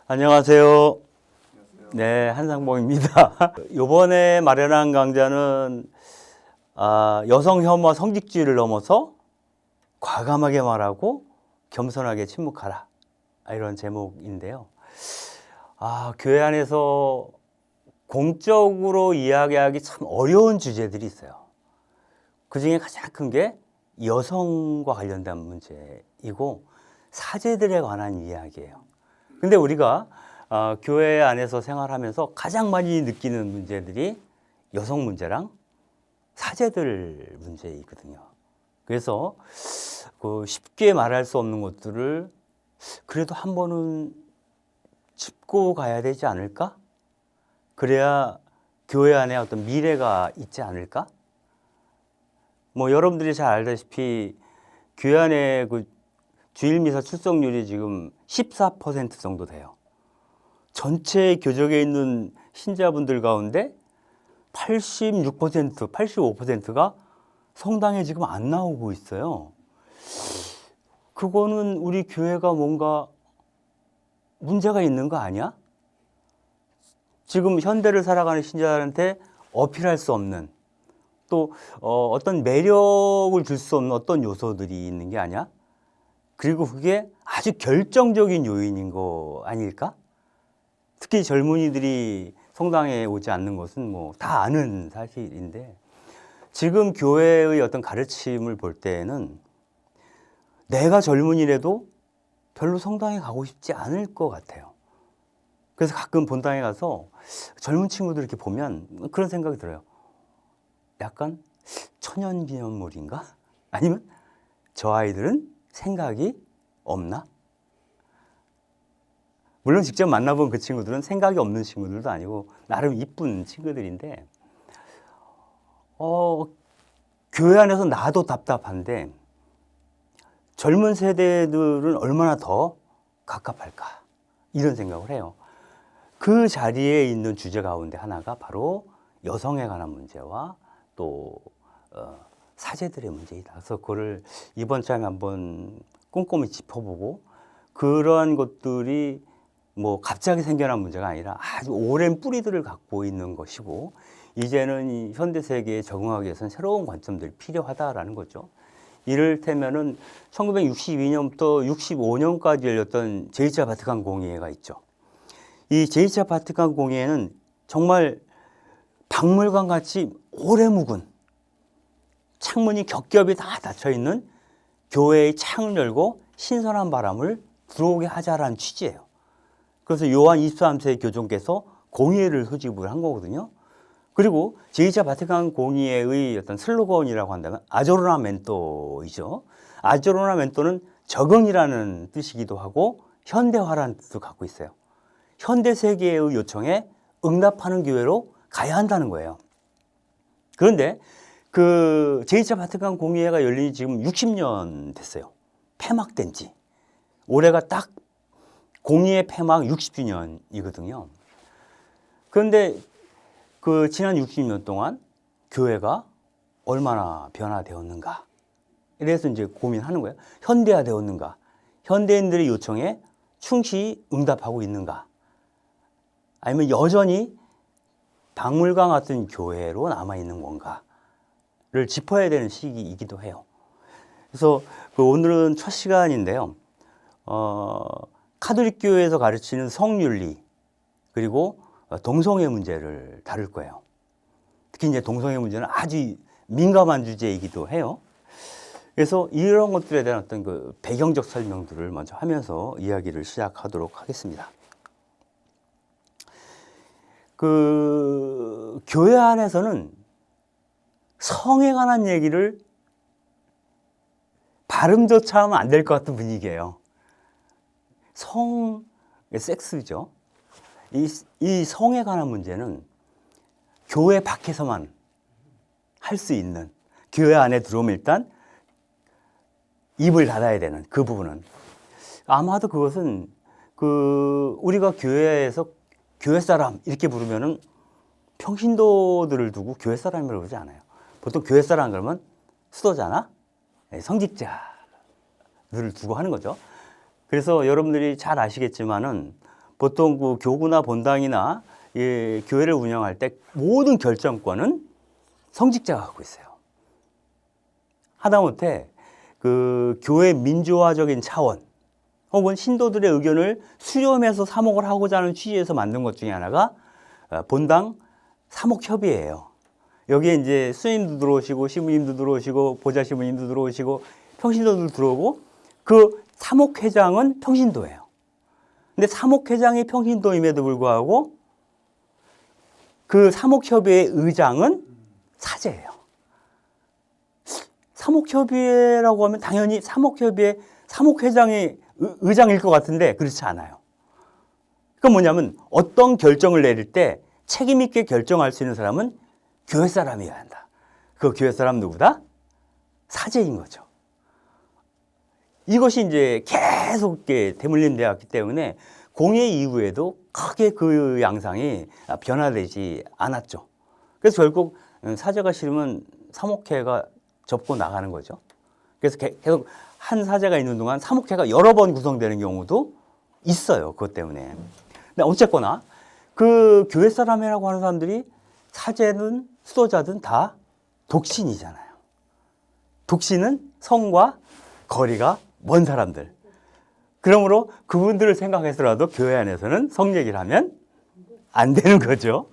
안녕하세요. 네, 한상봉입니다. 이번에 마련한 강좌는 여성 혐오와 성직주의를 넘어서 과감하게 말하고 겸손하게 침묵하라, 이런 제목인데요. 교회 안에서 공적으로 이야기하기 참 어려운 주제들이 있어요. 그 중에 가장 큰 게 여성과 관련된 문제이고 사제들에 관한 이야기예요. 근데 우리가 교회 안에서 생활하면서 가장 많이 느끼는 문제들이 여성 문제랑 사제들 문제이거든요. 그래서 쉽게 말할 수 없는 것들을 그래도 한 번은 짚고 가야 되지 않을까? 그래야 교회 안에 어떤 미래가 있지 않을까? 여러분들이 잘 알다시피 교회 안에 주일 미사 출석률이 지금 14% 정도 돼요. 전체 교적에 있는 신자분들 가운데 86%, 85%가 성당에 지금 안 나오고 있어요. 그거는 우리 교회가 뭔가 문제가 있는 거 아니야? 지금 현대를 살아가는 신자들한테 어필할 수 없는, 또 어떤 매력을 줄 수 없는 어떤 요소들이 있는 게 아니야? 그리고 그게 아주 결정적인 요인인 거 아닐까? 특히 젊은이들이 성당에 오지 않는 것은 다 아는 사실인데, 지금 교회의 어떤 가르침을 볼 때에는 내가 젊은이라도 별로 성당에 가고 싶지 않을 것 같아요. 그래서 가끔 본당에 가서 젊은 친구들 이렇게 보면 그런 생각이 들어요. 약간 천연기념물인가? 아니면 저 아이들은 생각이 없나? 물론 직접 만나본 그 친구들은 생각이 없는 친구들도 아니고 나름 이쁜 친구들인데, 교회 안에서 나도 답답한데 젊은 세대들은 얼마나 더 갑갑할까, 이런 생각을 해요. 그 자리에 있는 주제 가운데 하나가 바로 여성에 관한 문제와 또 사제들의 문제이다. 그래서 그거를 이번 주에 한번 꼼꼼히 짚어보고, 그러한 것들이 갑자기 생겨난 문제가 아니라 아주 오랜 뿌리들을 갖고 있는 것이고, 이제는 이 현대 세계에 적응하기 위해서는 새로운 관점들이 필요하다라는 거죠. 이를테면은 1962년부터 65년까지 열렸던 제2차 바티칸 공의회가 있죠. 이 제2차 바티칸 공의회는 정말 박물관 같이 오래 묵은, 창문이 겹겹이 다 닫혀 있는 교회의 창을 열고 신선한 바람을 들어오게 하자라는 취지예요. 그래서 요한 23세 교종께서 공의회를 소집을 한 거거든요. 그리고 제2차 바티칸 공의회의 어떤 슬로건이라고 한다면 아조르나멘토이죠. 아조르나멘토는 적응이라는 뜻이기도 하고 현대화라는 뜻도 갖고 있어요. 현대 세계의 요청에 응답하는 교회로 가야 한다는 거예요. 그런데 그 제2차 바티칸 공의회가 열린 지 지금 60년 됐어요. 폐막된 지. 올해가 딱 공의회 폐막 60주년이거든요. 그런데 그 지난 60년 동안 교회가 얼마나 변화되었는가, 이래서 이제 고민하는 거예요. 현대화되었는가, 현대인들의 요청에 충실히 응답하고 있는가, 아니면 여전히 박물관 같은 교회로 남아있는 건가를 짚어야 되는 시기이기도 해요. 그래서 오늘은 첫 시간인데요. 카톨릭 교회에서 가르치는 성윤리, 그리고 동성애 문제를 다룰 거예요. 특히 이제 동성애 문제는 아주 민감한 주제이기도 해요. 그래서 이런 것들에 대한 어떤 배경적 설명들을 먼저 하면서 이야기를 시작하도록 하겠습니다. 교회 안에서는 성에 관한 얘기를 발음조차 하면 안 될 것 같은 분위기예요. 섹스죠. 이 성에 관한 문제는 교회 밖에서만 할 수 있는, 교회 안에 들어오면 일단 입을 닫아야 되는 그 부분은, 아마도 그것은 우리가 교회에서 교회 사람 이렇게 부르면은 평신도들을 두고 교회 사람이라고 그러지 않아요. 보통 교회 사람 그러면 수도자나 성직자들을 두고 하는 거죠. 그래서 여러분들이 잘 아시겠지만은 보통 그 교구나 본당이나 교회를 운영할 때 모든 결정권은 성직자가 갖고 있어요. 하다못해 그 교회 민주화적인 차원 혹은 신도들의 의견을 수렴해서 사목을 하고자 하는 취지에서 만든 것 중에 하나가 본당 사목협의회예요. 여기에 이제 스님도 들어오시고 시부님도 들어오시고 보좌 시부님도 들어오시고 평신도들 들어오고 그 사목회장은 평신도예요. 근데 사목회장이 평신도임에도 불구하고 그 사목협의회 의장은 사제예요. 사목협의회라고 하면 당연히 사목협의회 사목회장이 의장일 것 같은데 그렇지 않아요. 그건 뭐냐면 어떤 결정을 내릴 때 책임 있게 결정할 수 있는 사람은 교회 사람이어야 한다. 그 교회 사람 누구다? 사제인 거죠. 이것이 이제 계속 대물림되어 왔기 때문에 공예 이후에도 크게 그 양상이 변화되지 않았죠. 그래서 결국 사제가 싫으면 사목회가 접고 나가는 거죠. 그래서 계속 한 사제가 있는 동안 사목회가 여러 번 구성되는 경우도 있어요. 그것 때문에. 근데 어쨌거나 그 교회 사람이라고 하는 사람들이 사제든 수도자든 다 독신이잖아요. 독신은 성과 거리가 먼 사람들. 그러므로 그분들을 생각해서라도 교회 안에서는 성 얘기를 하면 안 되는 거죠.